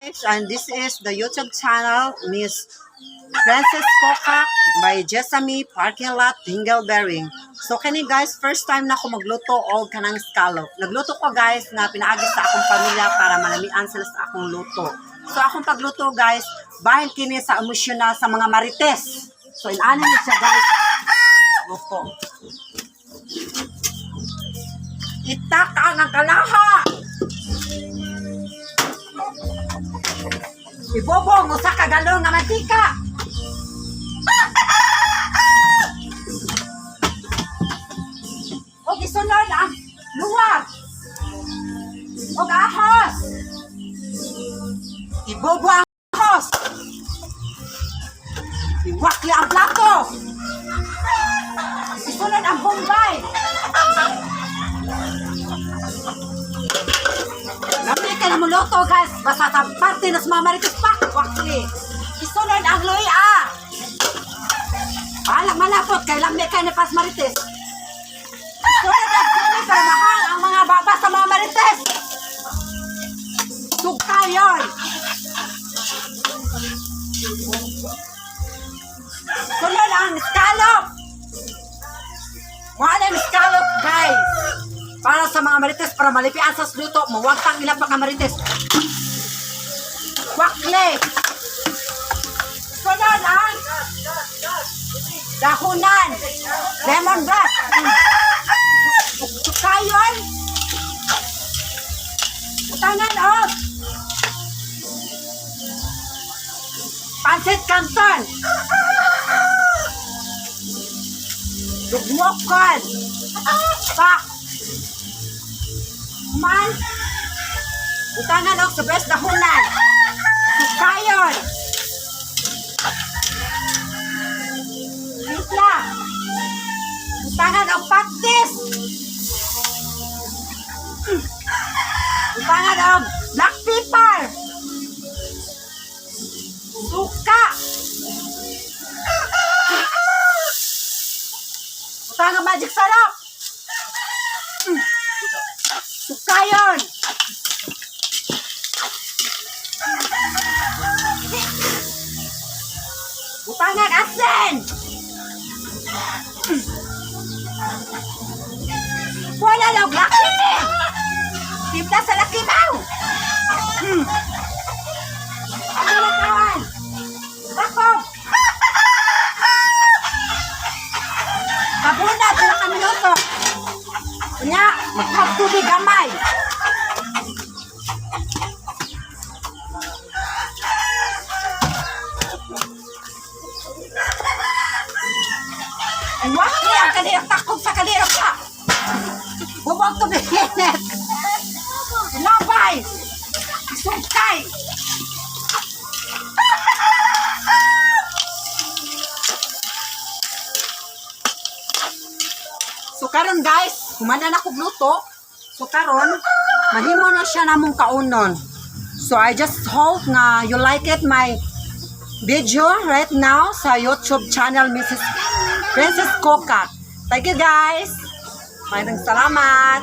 And this is the YouTube channel, Miss Princess Kokak by Jessamy Parking Lot, Dingleberry. So kani guys, first time na ako magluto o kanang scallop. Nagluto ko guys na pinaagi sa akong pamilya para malamian sila sa akong luto. So akong pagluto guys, bahin kini sa emosyonal sa mga marites. So inanin mo siya guys. Luto. Itaka ng kalaha. Ibobong mo sa kagalong nga mantika. O gisunod ang luwag. O ahos. Ibobo ang ahos. Iwakli ang plato. Isunod ang bombay. Lamig ka na muluto guys. Basta sa parte na sumamaritos pa. Wakli. Isunod ang luya. Alam malapot kay lamig ka na pas marites. Isunod ang sili para mahal ang mga baba sa mga marites. Sugkayon. Sunod ang scallop. Wala ang scallop guys. Para sa mga marites, para malipian sa luto, mawagtang ilang mga marites. Wakli. Sunod ang dahunan. Lemongrass. Sukayon. Utangan o. Pansit Canton. Dugmokon. Pak. Man. Utangan og sa best dahunan. Sukayon. Isla. Utangan og patis. Utangan og black pepper. Suka. Utangan magic sarap. Sukayon. Utangan asin. Wala daw black pepper. Timpla sa lakimaw. Ano na kawan? Takob. Kabunat sila kami luto. Nya, magpagtubig gamay. Ay, wakli ang kalirap takog sa kalirap ka. Bubog tubig init. Labay. Sungkay. So karon guys, humanan ako gluto. So karon, mahimo na siya namong kaunon. So I just hope na you like it my video right now sa YouTube channel Mrs. Princess Kokak. Thank you guys. Maraming salamat.